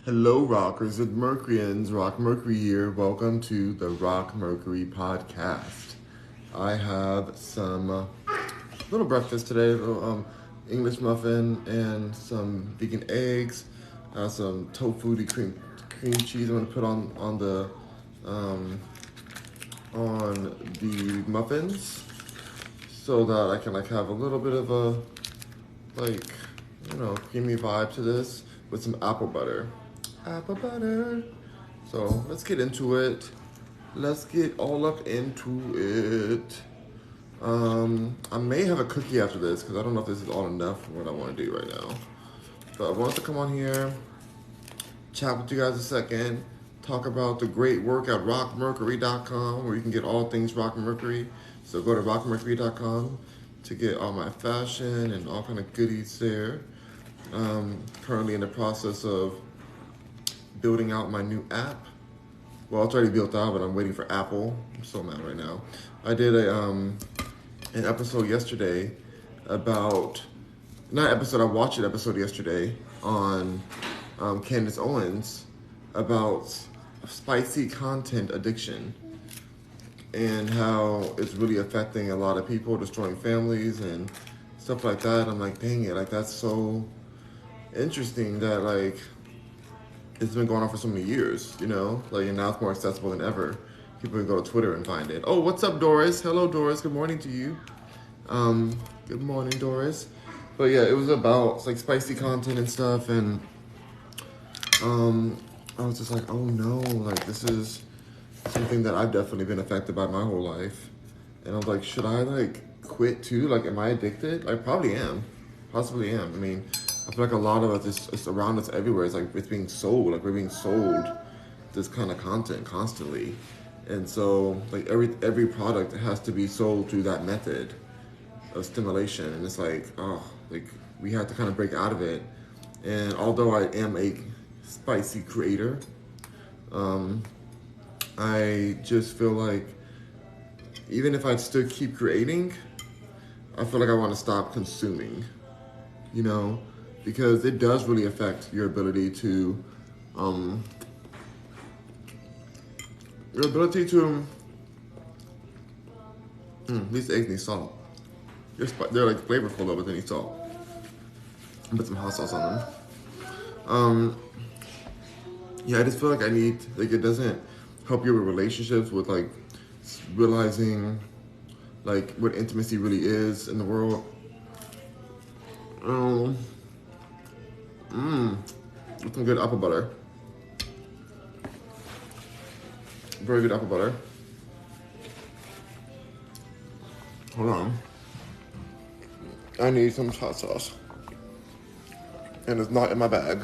Hello, rockers and Mercuryans. Rock Mercury here. Welcome to the Rock Mercury podcast. I have some little breakfast today: English muffin and some vegan eggs, some tofu cream cheese. I'm gonna put um, on the muffins so that I can have a little bit of a like creamy vibe to this with some apple butter. Apple butter. So let's get into it. Let's get all up into it. I may have a cookie after this because I don't know if this is all enough for what I want to do right now. But I wanted to come on here, chat with you guys a second, talk about the great work at rockmercury.com where you can get all things Rock Mercury. So go to rockmercury.com to get all my fashion and all kind of goodies there. Currently in the process of building out my new app. Well, it's already built out, but I'm waiting for Apple. I'm so mad right now. I did an episode yesterday about, not episode, I watched an episode yesterday on Candace Owens about spicy content addiction and how it's really affecting a lot of people, destroying families and stuff like that. I'm like, dang it, that's so interesting that it's been going on for so many years, and now it's more accessible than ever. People can go to Twitter and find it. Oh, what's up, Doris? Hello, Doris. Good morning to you. Good morning, Doris. But yeah, it was about spicy content and stuff, and I was just like, oh no, this is something that I've definitely been affected by my whole life. And I was like, should I quit too? Am I addicted? I probably am. Possibly am. I mean, I feel like a lot of us, it's around us everywhere. It's being sold. We're being sold this kind of content constantly. And so, every product has to be sold through that method of stimulation. And it's we have to kind of break out of it. And although I am a spicy creator, I just feel like even if I still keep creating, I feel like I want to stop consuming, because it does really affect your ability to, these eggs need salt. They're flavorful though, but they need salt. Put some hot sauce on them. Yeah, I just feel like I need, it doesn't help you with relationships, with realizing what intimacy really is in the world. With some good apple butter. Very good apple butter. Hold on. I need some hot sauce. And it's not in my bag.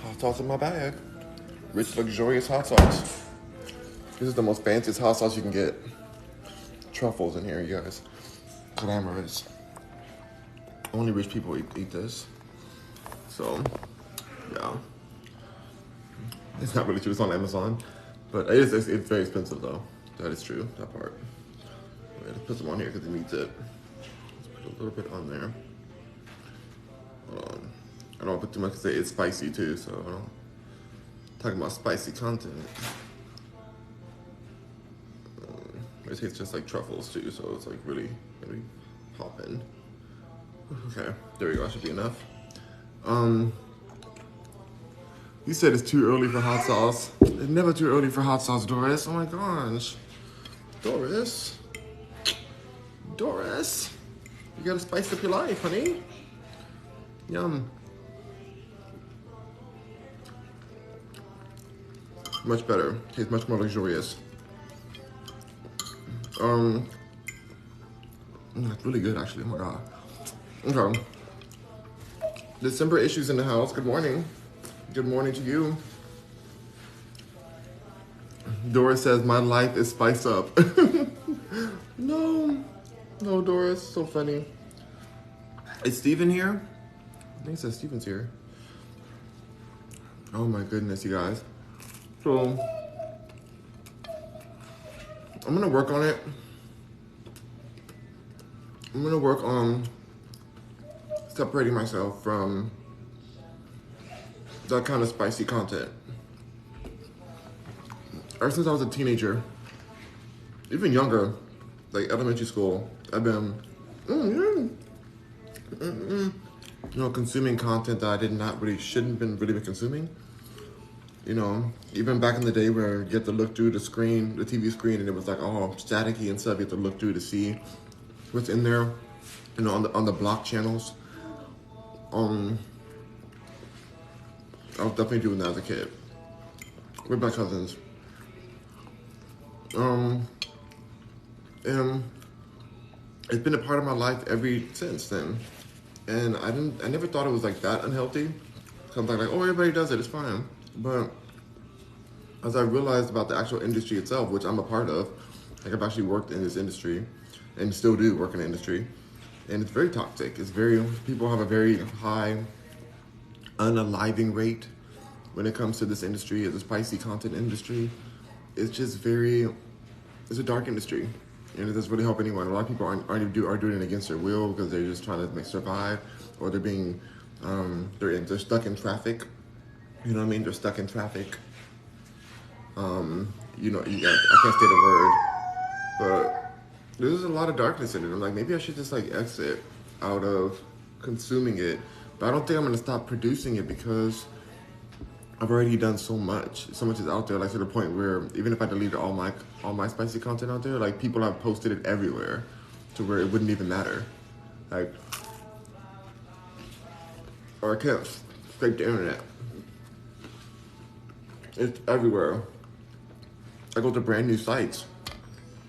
Hot sauce in my bag. Rich, luxurious hot sauce. This is the most fanciest hot sauce you can get. Truffles in here, you guys. Glamorous. Only rich people eat this. So, yeah. It's not really true. It's on Amazon. But it's very expensive, though. That is true, that part. Let's put some on here because it needs it. Let's put a little bit on there. I don't want to put too much because it's spicy, too. So, I don't. Talking about spicy content. It tastes just like truffles, too. So, it's really, really popping. Okay, there we go. That should be enough. You said it's too early for hot sauce. It's never too early for hot sauce, Doris. Oh my gosh. Doris. Doris. You gotta spice up your life, honey. Yum. Much better. Tastes much more luxurious. It's really good, actually. Oh my god. Okay. December issues in the house. Good morning. Good morning to you. Doris says, my life is spiced up. No, Doris, so funny. Is Steven here? I think it says Steven's here. Oh my goodness, you guys. So, I'm gonna work on it. I'm gonna work on separating myself from that kind of spicy content. Ever since I was a teenager, even younger, like elementary school, I've been, consuming content that I did not really, shouldn't been really been consuming. Even back in the day where you have to look through the screen, the TV screen, and it was like all staticky and stuff. You have to look through to see what's in there. On the block channels. I was definitely doing that as a kid with my cousins. And it's been a part of my life ever since then. And I never thought it was like that unhealthy. Something like, oh, everybody does it, it's fine. But as I realized about the actual industry itself, which I'm a part of, like I've actually worked in this industry and still do work in the industry. And it's very toxic. People have a very high unaliving rate when it comes to this industry, the spicy content industry. It's just it's a dark industry. And it doesn't really help anyone. A lot of people are doing it against their will because they're just trying to survive, or they're being, they're stuck in traffic. You know what I mean? They're stuck in traffic. I can't say the word, but there's a lot of darkness in it. I'm like, maybe I should just like exit out of consuming it. But I don't think I'm gonna stop producing it because I've already done so much. So much is out there, like to the point where even if I deleted all my spicy content out there, like people have posted it everywhere to where it wouldn't even matter. Like, or I can't scrape the internet. It's everywhere. I go to brand new sites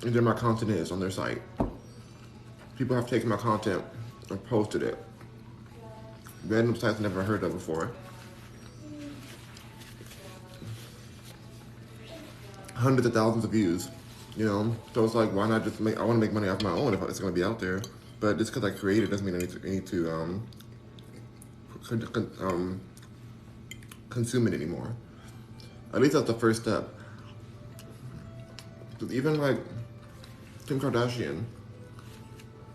and there my content is on their site. People have taken my content and posted it. Random sites I've never heard of before. Hundreds of thousands of views, So it's like, why not just I want to make money off my own if it's going to be out there. But just because I create it doesn't mean I need to consume it anymore. At least that's the first step. Because even like Kim Kardashian,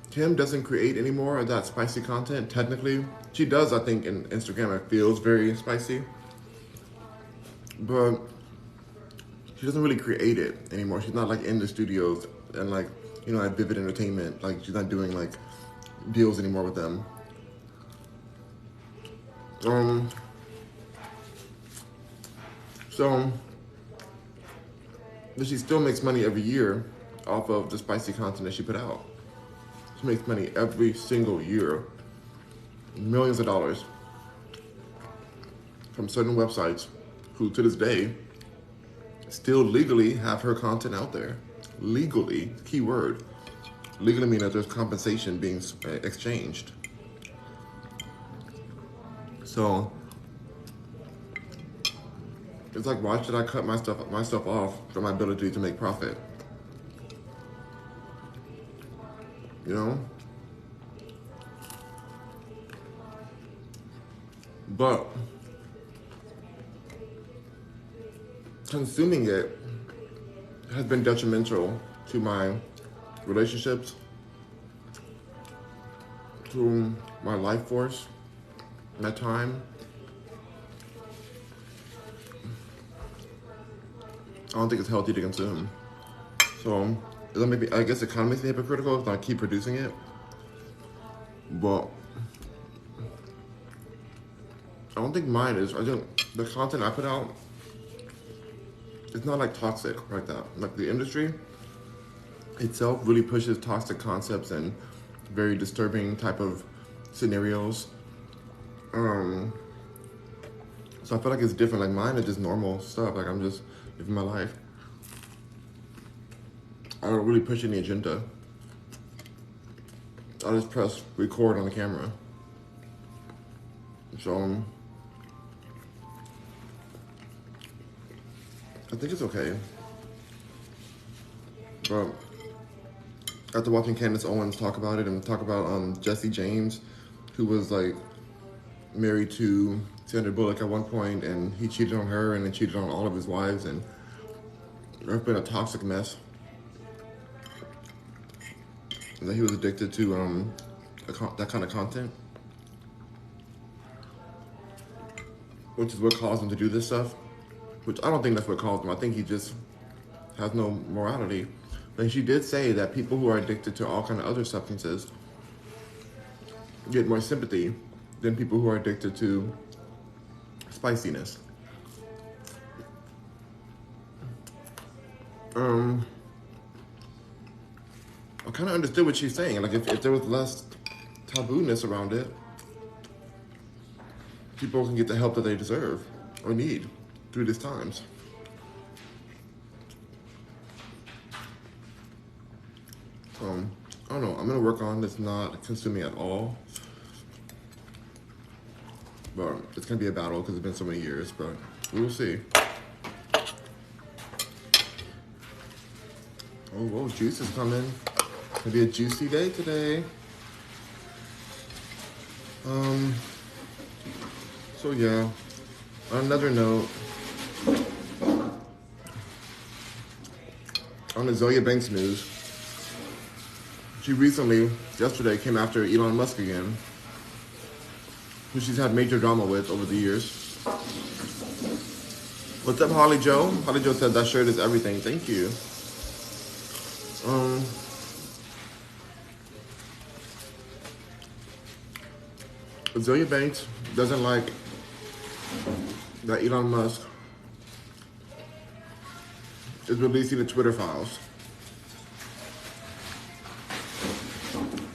Kim doesn't create anymore of that spicy content. Technically, she does. I think in Instagram it feels very spicy, but she doesn't really create it anymore. She's not like in the studios and like at Vivid Entertainment. Like she's not doing like deals anymore with them. But she still makes money every year off of the spicy content that she put out. She makes money every single year, millions of dollars, from certain websites who to this day still legally have her content out there. Legally, key word. Legally means that there's compensation being exchanged. So it's like, why should I cut my stuff off from my ability to make profit? But consuming it has been detrimental to my relationships, to my life force, my time. I don't think it's healthy to consume. So, I guess it kind of makes me hypocritical if I keep producing it. But I don't think mine is. I think the content I put out, it's not like toxic like that. Like the industry itself really pushes toxic concepts and very disturbing type of scenarios. So I feel like it's different. Like mine is just normal stuff. Like I'm just living my life. I don't really push any agenda. I just press record on the camera. So I think it's okay. But after watching Candace Owens talk about it and talk about Jesse James, who was like married to Sandra Bullock at one point, and he cheated on her and then cheated on all of his wives, and it's been a toxic mess. And that he was addicted to that kind of content. which is what caused him to do this stuff. Which I don't think that's what caused him. I think he just has no morality. But she did say that people who are addicted to all kind of other substances get more sympathy than people who are addicted to spiciness. I kind of understood what she's saying. Like, if there was less taboo-ness around it, people can get the help that they deserve or need through these times. I don't know. I'm going to work on this not consuming at all. But it's going to be a battle because it's been so many years, but we'll see. Oh, whoa, juice is coming. Gonna be a juicy day today. So yeah, on another note, on the Zoya Banks news, she recently, yesterday, came after Elon Musk again, who she's had major drama with over the years. What's up, Holly Joe? Holly Joe said that shirt is everything. Thank you. Zoya Banks doesn't like that Elon Musk is releasing the Twitter files,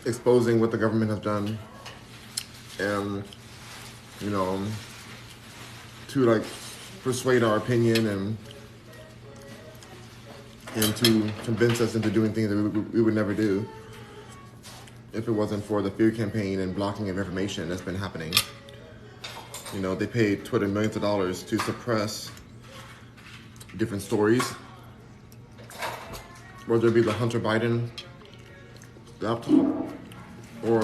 exposing what the government has done, and to like persuade our opinion and to convince us into doing things that we would never do if it wasn't for the fear campaign and blocking of information that's been happening. They paid Twitter millions of dollars to suppress different stories, whether it be the Hunter Biden laptop or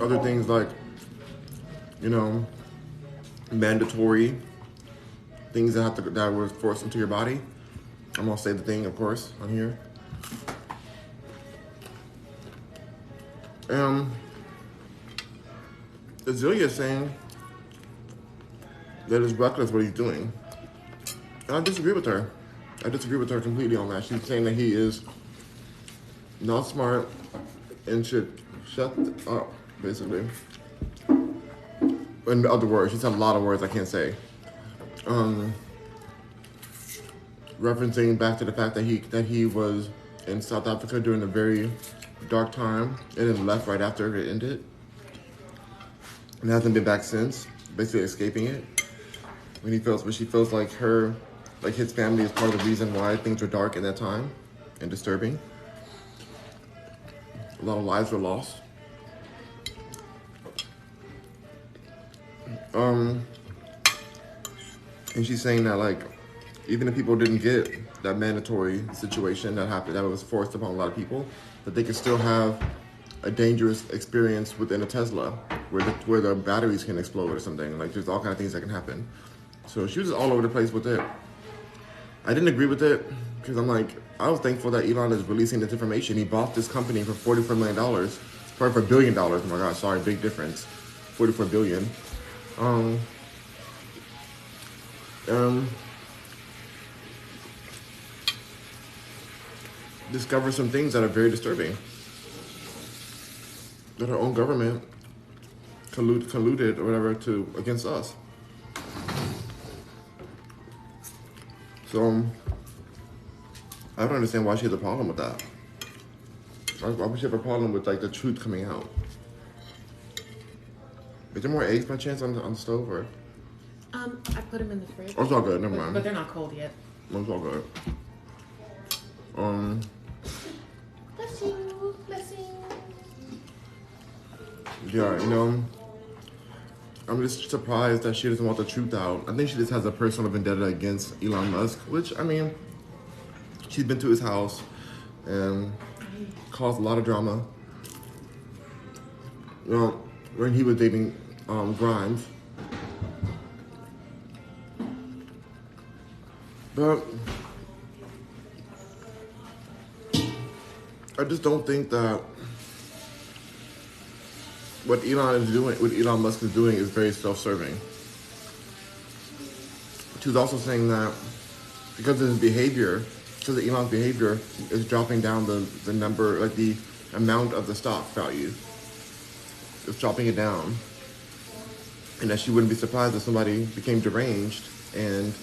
other things like, mandatory things that were forced into your body. I'm gonna say the thing, of course, on here. Azealia is saying that it's reckless what he's doing. And I disagree with her. I disagree with her completely on that. She's saying that he is not smart and should shut up, basically. In other words, she said a lot of words I can't say. Referencing back to the fact that he was in South Africa during a very dark time and then left right after it ended. And hasn't been back since, basically escaping it. When she feels like his family is part of the reason why things were dark in that time and disturbing. A lot of lives were lost. And she's saying that even if people didn't get that mandatory situation that happened, that was forced upon a lot of people, that they could still have a dangerous experience within a Tesla where the batteries can explode or something. There's all kinds of things that can happen. So she was just all over the place with it. I didn't agree with it because I was thankful that Elon is releasing this information. He bought this company for $44 million, probably for $1 billion. Oh my gosh, sorry, big difference. $44 billion. Discover some things that are very disturbing. That our own government colluded or whatever against us. So I don't understand why she has a problem with that. Why would she have a problem with the truth coming out? Is there more eggs by chance on the stove or? I put them in the fridge. Oh, it's all good. Never mind. But they're not cold yet. It's all good. Bless you. Bless you. Yeah, I'm just surprised that she doesn't want the truth out. I think she just has a personal vendetta against Elon Musk, which, she's been to his house and caused a lot of drama. When he was dating Grimes. But I just don't think that what Elon Musk is doing is very self-serving. She was also saying that because of his behavior, because of Elon's behavior, is dropping down the number, like the amount of the stock value. It's dropping it down. And that she wouldn't be surprised if somebody became deranged and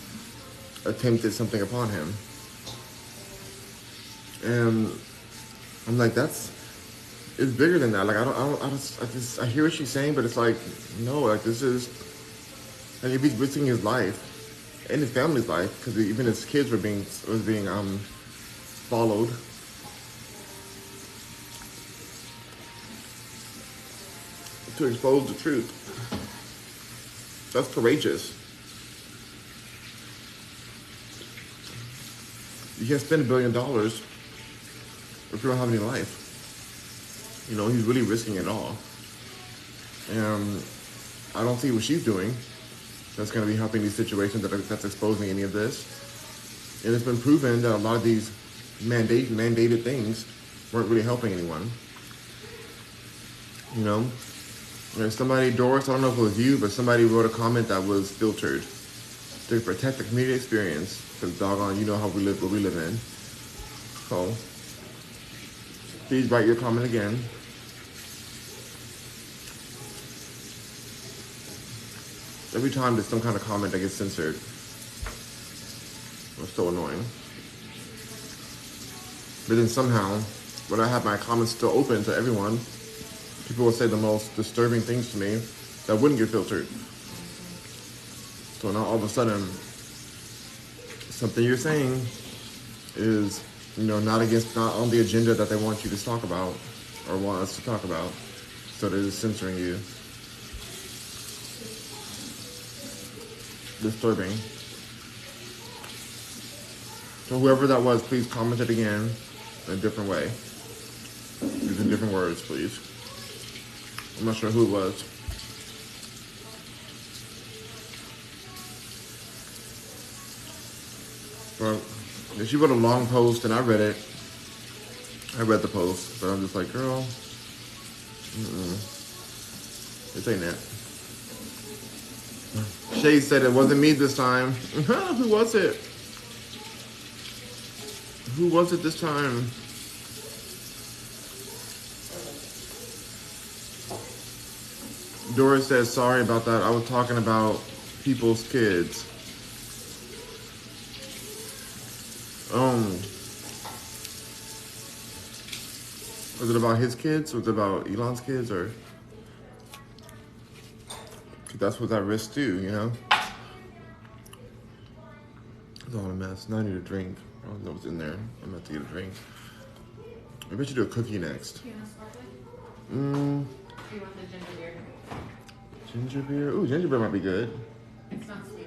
attempted something upon him. And I'm like, it's bigger than that. Like, I hear what she's saying, but it's like, no, like this is, like if he's risking his life and his family's life, because even his kids was being followed. To expose the truth. That's courageous. You can't spend $1 billion if you don't have any life. You know, he's really risking it all. And I don't see what she's doing that's going to be helping these situations that's exposing any of this. And it's been proven that a lot of these mandated things weren't really helping anyone. You know? And somebody, Doris, I don't know if it was you, but somebody wrote a comment that was filtered to protect the community experience. Because doggone, you know how we live, what we live in. So, please write your comment again. Every time there's some kind of comment that gets censored. It's so annoying. But then somehow, when I have my comments still open to everyone, people will say the most disturbing things to me that wouldn't get filtered. So now all of a sudden, something you're saying is, not on the agenda that they want you to talk about or want us to talk about. So they're just censoring you. Disturbing. So whoever that was, please comment it again in a different way. Using different words, please. I'm not sure who it was. But she wrote a long post and I read it. I read the post, but I'm just like, girl, this ain't it. Shay said it wasn't me this time. Who was it? Who was it this time? Doris says, sorry about that. I was talking about people's kids. Was it about his kids? Was it about Elon's kids? Or that's what that risk too, It's all a mess. Now I need a drink. I don't know what's in there. I'm about to get a drink. Maybe I should do a cookie next. Do you want sparkling? Do you want the ginger beer? Ginger beer? Ooh, ginger beer might be good. It's not sweet.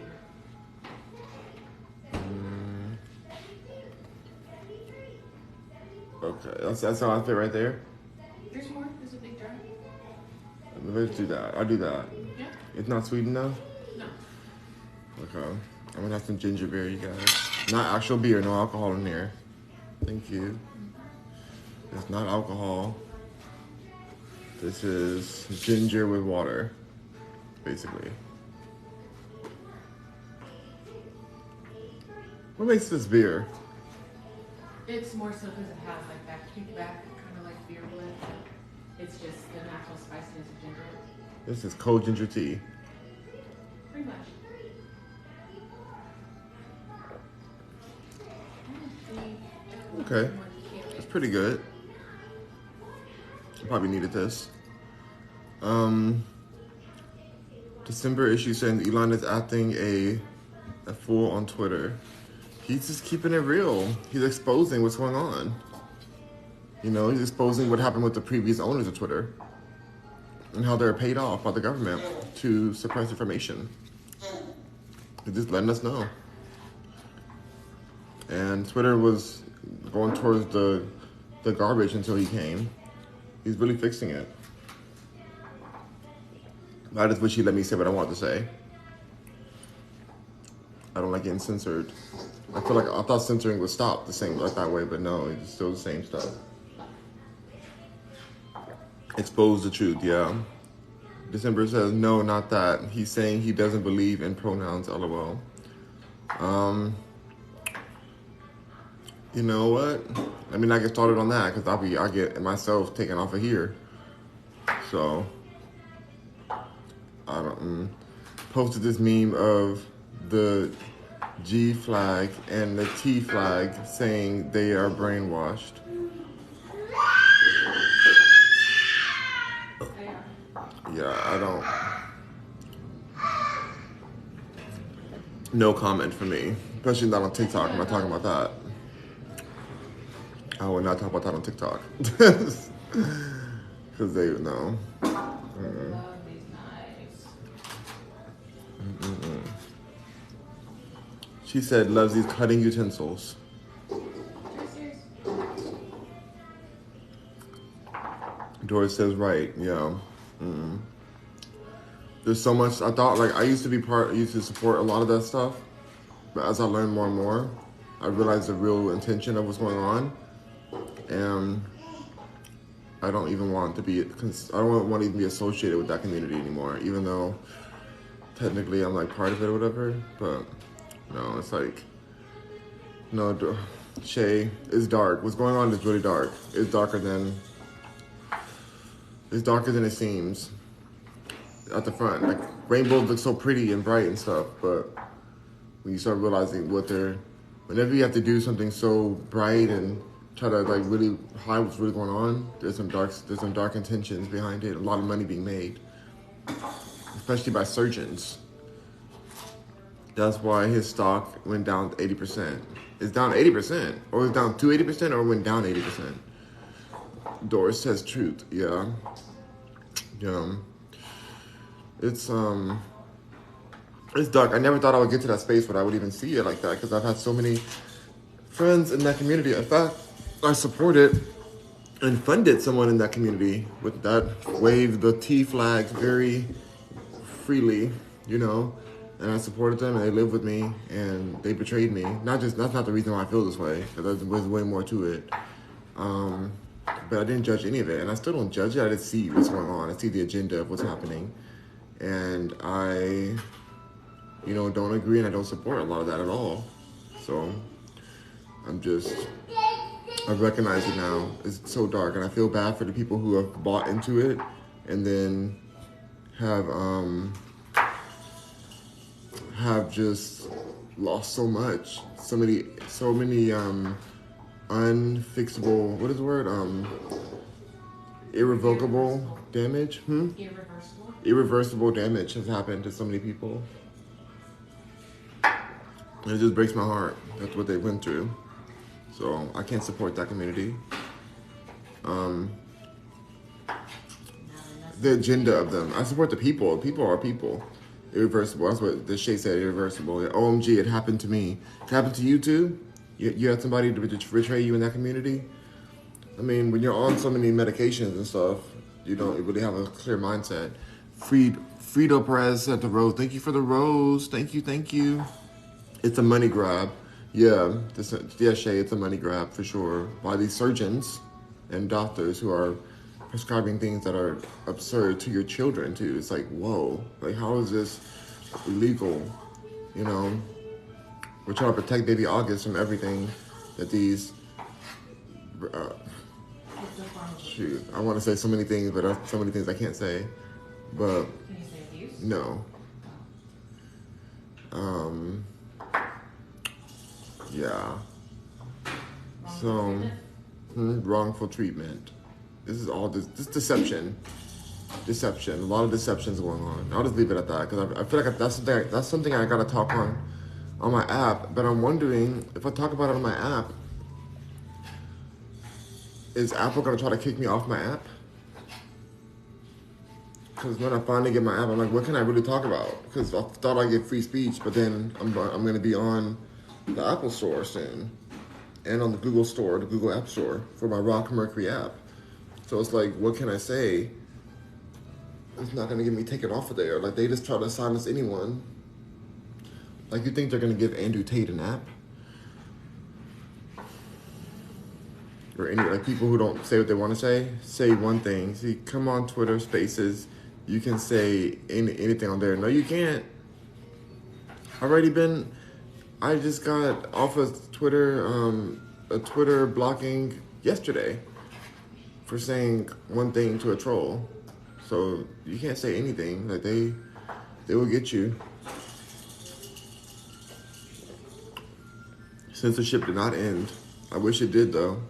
Okay, that's how I fit right there. There's more. There's a big jar. Let's do that. I'll do that. Yeah? It's not sweet enough? No. Okay. I'm gonna have some ginger beer, you guys. Not actual beer, no alcohol in here. Thank you. It's not alcohol. This is ginger with water, basically. What makes this beer? It's more so because it has like that kickback, kind of like beer blend. It's just the natural spiciness of ginger. This is cold ginger tea. Pretty much. Okay. It's pretty good. I probably needed this. December issue saying Elon is acting a fool on Twitter. He's just keeping it real. He's exposing what's going on. He's exposing what happened with the previous owners of Twitter and how they're paid off by the government to suppress information. He's just letting us know. And Twitter was going towards the garbage until he came. He's really fixing it. I just wish he let me say what I want to say. I don't like getting censored. I thought censoring would stop the same like that way, but no, it's still the same stuff. Expose the truth, yeah. December says, no, not that. He's saying he doesn't believe in pronouns, lol. Um, you know what? I mean, I get started on that because I get myself taken off of here. So, I don't, posted this meme of the G flag and the T flag saying they are brainwashed. Yeah, I don't. No comment for me, especially not on TikTok. I'm not talking about that. I will not talk about that on TikTok because they would know. Love these knives. She said loves these cutting utensils. Doris says right. Yeah. There's so much. I thought like I used to support a lot of that stuff, but as I learned more and more, I realized the real intention of what's going on, and I don't even want to be. I don't want to even be associated with that community anymore, even though technically I'm like part of it or whatever. But no, it's like no. Shay, it's dark. What's going on is really dark. It's darker than it seems. At the front, like rainbows look so pretty and bright and stuff, but when you start realizing whenever you have to do something so bright and try to like really hide what's really going on, there's some dark intentions behind it. A lot of money being made, especially by surgeons. That's why his stock went down 80%. It's down 80%, or it's down to 80%, or it went down 80%. Doris says truth. Yeah. It's dark. I never thought I would get to that space where I would even see it like that because I've had so many friends in that community. In fact, I supported and funded someone in that community with that waved the T flag very freely, and I supported them and they lived with me and they betrayed me. That's not the reason why I feel this way because there's way more to it. But I didn't judge any of it, and I still don't judge it. I just see what's going on. I see the agenda of what's happening. And I, don't agree and I don't support a lot of that at all. So I recognize it now. It's so dark and I feel bad for the people who have bought into it and then have just lost so much. So many unfixable, what is the word? Irrevocable damage. Irreversible damage has happened to so many people. And it just breaks my heart. That's what they went through. So I can't support that community. The agenda of them. I support the people. People are people. Irreversible. That's what the Shay said. Irreversible. OMG, it happened to me. It happened to you too? You had somebody to betray you in that community? I mean, when you're on so many medications and stuff, you don't really have a clear mindset. Frito Perez sent the rose. Thank you for the rose. Thank you. It's a money grab. Yeah, Shay, it's a money grab for sure by these surgeons and doctors who are prescribing things that are absurd to your children too. It's like, whoa, like how is this illegal? We're trying to protect baby August from everything that these. Shoot, I want to say so many things, but so many things I can't say. But Can you say abuse? no. Yeah. Wrongful treatment. This is all this deception. A lot of deceptions going on. I'll just leave it at that because I feel like that's something I gotta talk on my app. But I'm wondering if I talk about it on my app, is Apple gonna try to kick me off my app? Because when I finally get my app, I'm like, what can I really talk about? Because I thought I'd get free speech, but then I'm going to be on the Apple Store soon. And on the Google Store, the Google App Store, for my Rock Mercury app. So it's like, what can I say? It's not going to get me taken off of there. Like, they just try to silence anyone. Like, you think they're going to give Andrew Tate an app? Or any, like, people who don't say what they want to say one thing. See, come on Twitter Spaces. you can say anything on there. No, you can't. I just got off of Twitter, a Twitter blocking yesterday for saying one thing to a troll. So you can't say anything. Like they will get you. Censorship did not end. I wish it did though.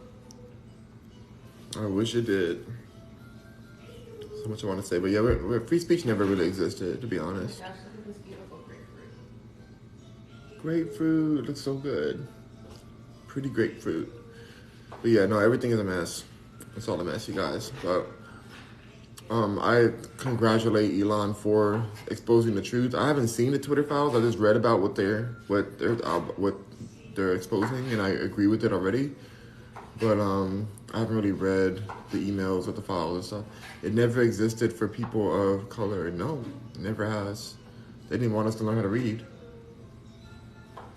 I wish it did. So much I want to say, but yeah, free speech never really existed, to be honest. Gosh, look at this beautiful grapefruit. Grapefruit looks so good. Pretty grapefruit. But yeah, no, everything is a mess. It's all a mess, you guys. But I congratulate Elon for exposing the truth. I haven't seen the Twitter files. I just read about what they're exposing, and I agree with it already. But I haven't really read the emails or the files and stuff. It never existed for people of color. No, it never has. They didn't want us to learn how to read.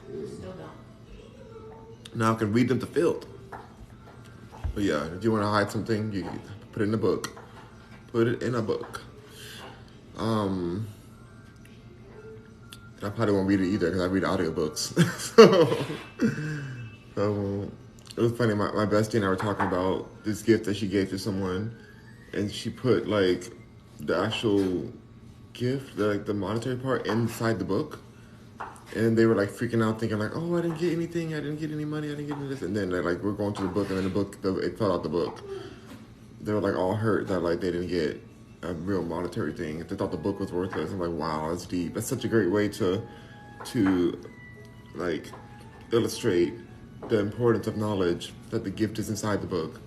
Still don't. Now I can read them to filth. But yeah, if you want to hide something, you put it in a book. Put it in a book. And I probably won't read it either because I read audiobooks. so it was funny. My bestie and I were talking about this gift that she gave to someone, and she put like the actual gift, the monetary part, inside the book. And they were like freaking out, thinking like, "Oh, I didn't get anything. I didn't get any money. I didn't get any this." And then like we're going to the book, and then it fell out the book. They were like all hurt that like they didn't get a real monetary thing. They thought the book was worthless. I'm like, wow, that's deep. That's such a great way to like illustrate the importance of knowledge, that the gift is inside the book.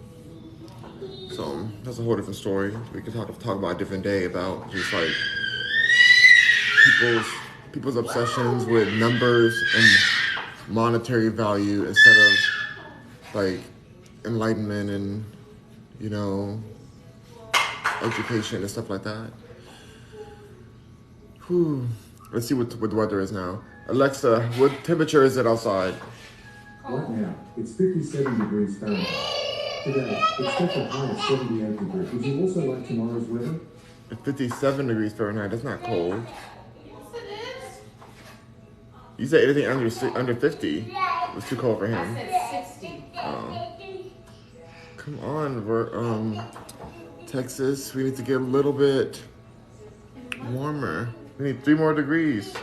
So that's a whole different story. We can talk about a different day about just like people's obsessions with numbers and monetary value instead of like enlightenment and, you know, education and stuff like that. Whew. Let's see what the weather is now. Alexa, what temperature is it outside? Right now, it's 57 degrees Fahrenheit. Today, expect a high of 78 degrees. Would you also like tomorrow's weather? 57 degrees Fahrenheit. That's not cold. Yes, it is. You said anything under 50 was too cold for I him. said 60. Oh. Come on, we're Texas. We need to get a little bit warmer. We need 3 more degrees.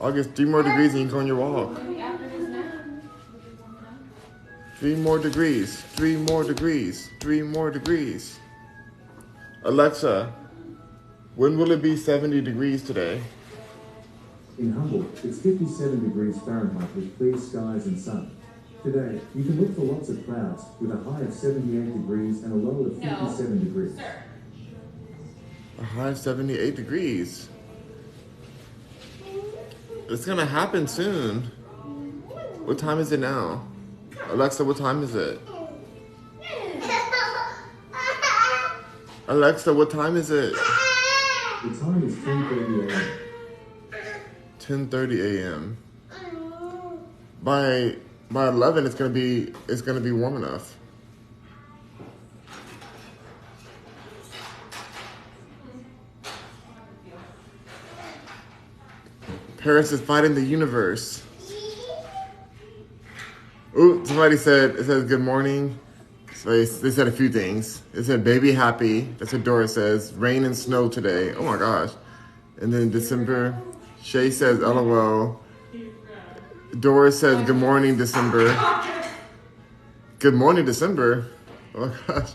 August, 3 more degrees and you can go on your walk. Maybe after this nap. 3 more degrees. 3 more degrees. 3 more degrees. Alexa, when will it be 70 degrees today? In Humboldt, it's 57 degrees Fahrenheit with clear skies and sun. Today, you can look for lots of clouds with a high of 78 degrees and a low of 57 degrees. Sir. A high of 78 degrees. It's gonna happen soon. What time is it now? Alexa, what time is it? Alexa, what time is it? The time is 10:30 a.m. 10:30 a.m. By 11, it's gonna be warm enough. Paris is fighting the universe. Ooh, somebody said, it says good morning. So they said a few things. It said baby happy. That's what Dora says. Rain and snow today. Oh my gosh. And then December. Shay says LOL. Dora says good morning December. Good morning December. Oh my gosh.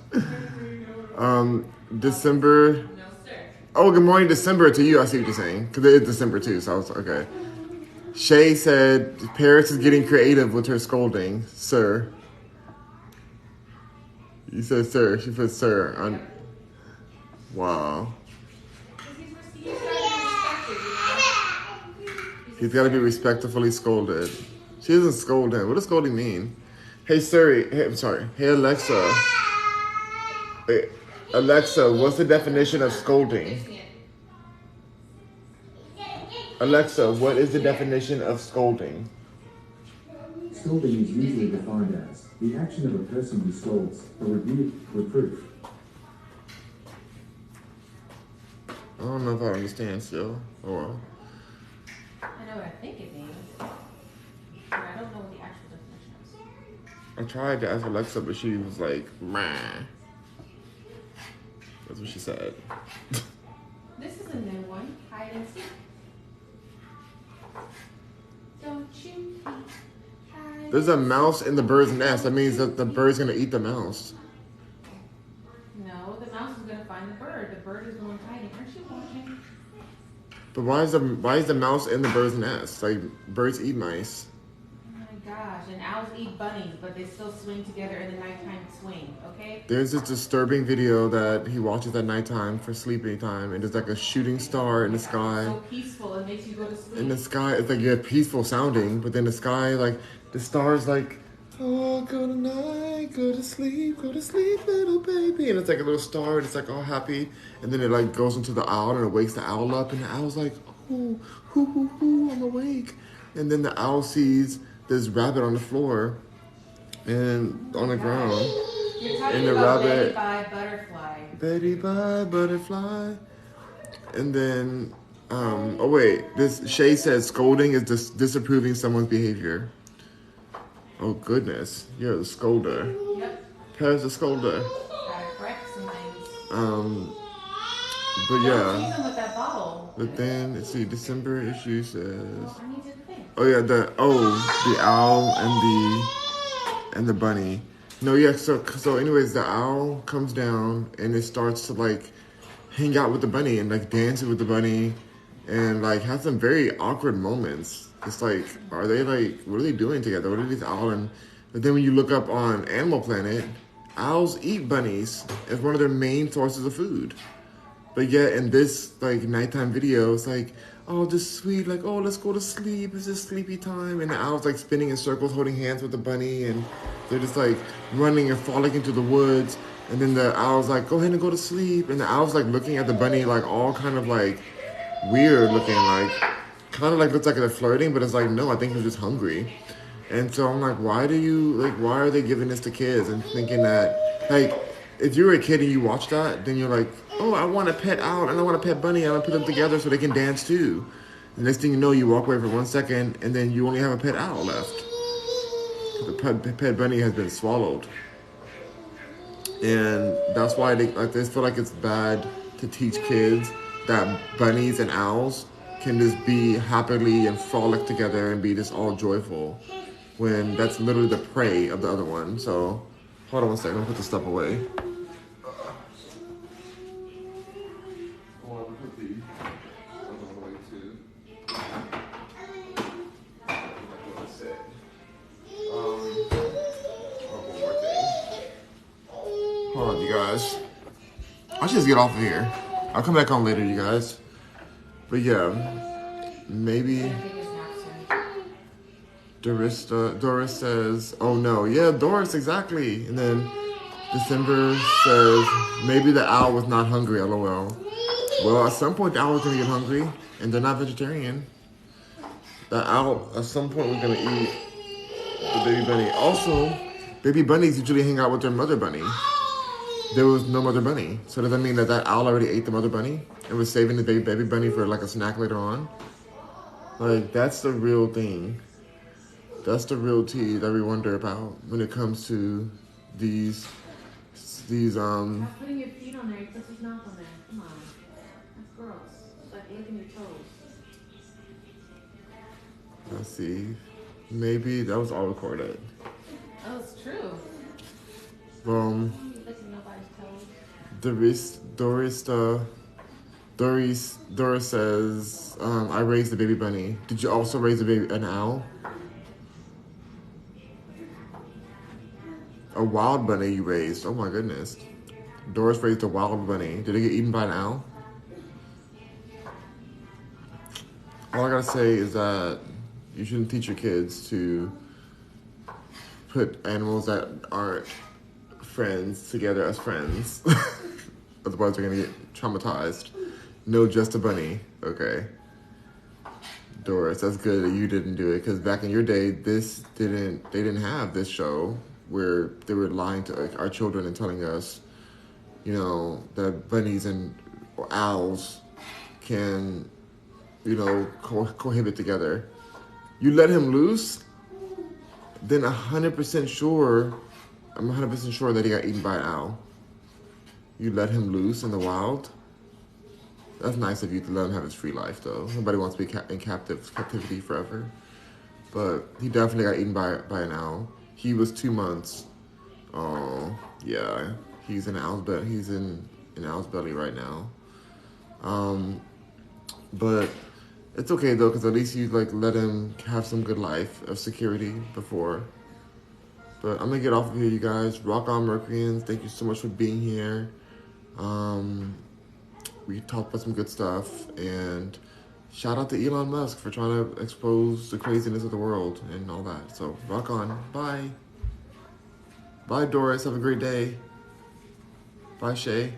December. No, sir. Oh, good morning December to you. I see what you're saying. Because it is December too. So I was okay. Shay said Paris is getting creative with her scolding. Sir. You said sir. She put sir on. Wow. He's got to be respectfully scolded. She doesn't scold him. What does scolding mean? Hey Siri. Hey, I'm sorry. Hey Alexa. Hey, Alexa, what's the definition of scolding? Alexa, what is the definition of scolding? Scolding is usually defined as the action of a person who scolds, a rebuke, reproof. don't know if I understand still. Oh well. I know what I think it means, but I don't know what the actual definition is. I tried to ask Alexa, but she was like, "Meh." That's what she said. This is a new one. Hide and seek. Don't you hide. There's a mouse in the bird's nest. That means that the bird's gonna eat the mouse. No, the mouse is gonna find the bird. The bird is the one hiding. Aren't you watching? But why is the mouse in the bird's nest? Like birds eat mice. Oh my gosh! And owls eat bunnies, but they still swing together in the nighttime swing. Okay. There's this disturbing video that he watches at nighttime for sleeping time, and there's like a shooting star in the sky. So peaceful. It makes you go to sleep. In the sky, it's like peaceful sounding, but then the sky, like the stars, like, oh, go to night, go to sleep, little baby, and it's like a little star, and it's like all happy, and then it like goes into the owl and it wakes the owl up, and the owl's like, oh, hoo, I'm awake, and then the owl sees this rabbit on the floor, and on the ground. You're talking And the about rabbit, Betty by butterfly. And then, oh wait, this Shay says scolding is disapproving someone's behavior. Oh goodness, you're the scolder. Yep. Paris the scolder. Gotta correct some things. But Don't yeah. tease them with that bottle. But then, let's see, December issue says, I need to think. oh yeah, the owl and the bunny. No, yeah, so anyways, the owl comes down and it starts to like hang out with the bunny and like dancing with the bunny and like have some very awkward moments. It's like, are they like, what are they doing together? What are these owls? But then when you look up on Animal Planet, owls eat bunnies as one of their main sources of food. But yet in this like nighttime video, it's like, oh, just sweet, like, oh, let's go to sleep. It's just sleepy time. And the owl's like spinning in circles, holding hands with the bunny. And they're just like running and falling into the woods. And then the owl's like, go ahead and go to sleep. And the owl's like looking at the bunny like all kind of like weird looking, like kind of like looks like they're flirting. But it's like, no, I think he's just hungry. And so I'm like, why are they giving this to kids? And thinking that, like, if you're a kid and you watch that, then you're like, oh, I want a pet owl and I want a pet bunny. I'm going to put them together so they can dance too. The next thing you know, you walk away for 1 second and then you only have a pet owl left. The pet bunny has been swallowed. And that's why they feel like it's bad to teach kids that bunnies and owls can just be happily and frolic together and be just all joyful, when that's literally the prey of the other one. So, hold on 1 second, I'll put this stuff away. Hold on, you guys. I should just get off of here. I'll come back on later, you guys. But yeah, maybe Doris says, oh no, yeah, Doris, exactly. And then December says, maybe the owl was not hungry, lol. Well, at some point the owl was gonna get hungry, and they're not vegetarian. The owl at some point was gonna eat the baby bunny. Also, baby bunnies usually hang out with their mother bunny. There was no mother bunny. So does that mean that owl already ate the mother bunny and was saving the baby bunny for like a snack later on? Like, that's the real thing. That's the real tea that we wonder about when it comes to these Stop putting your feet on there. You put your mouth on there. Come on. That's gross. It's like licking your toes. let's see. Maybe that was all recorded. Oh, it's true. Licking nobody's toes. Doris says, I raised the baby bunny. Did you also raise an owl? A wild bunny you raised. Oh my goodness. Doris raised a wild bunny. Did it get eaten by an owl? All I gotta say is that you shouldn't teach your kids to put animals that aren't friends together as friends. Otherwise they're gonna get traumatized. No, just a bunny. Okay. Doris, that's good that you didn't do it, because back in your day, they didn't have this show where they were lying to our children and telling us, that bunnies and owls can, you know, cohabit together. You let him loose, then 100% sure, I'm 100% sure that he got eaten by an owl. You let him loose in the wild. That's nice of you to let him have his free life, though. Nobody wants to be in captivity forever. But he definitely got eaten by an owl. He was 2 months. Oh, yeah. He's in owl's belly. He's in owl's belly right now. But it's okay though, because at least you like let him have some good life of security before. But I'm gonna get off of here, you guys. Rock on, Mercuryans. Thank you so much for being here. We talked about some good stuff, and shout out to Elon Musk for trying to expose the craziness of the world and all that. So rock on. Bye. Bye, Doris. Have a great day. Bye, Shay.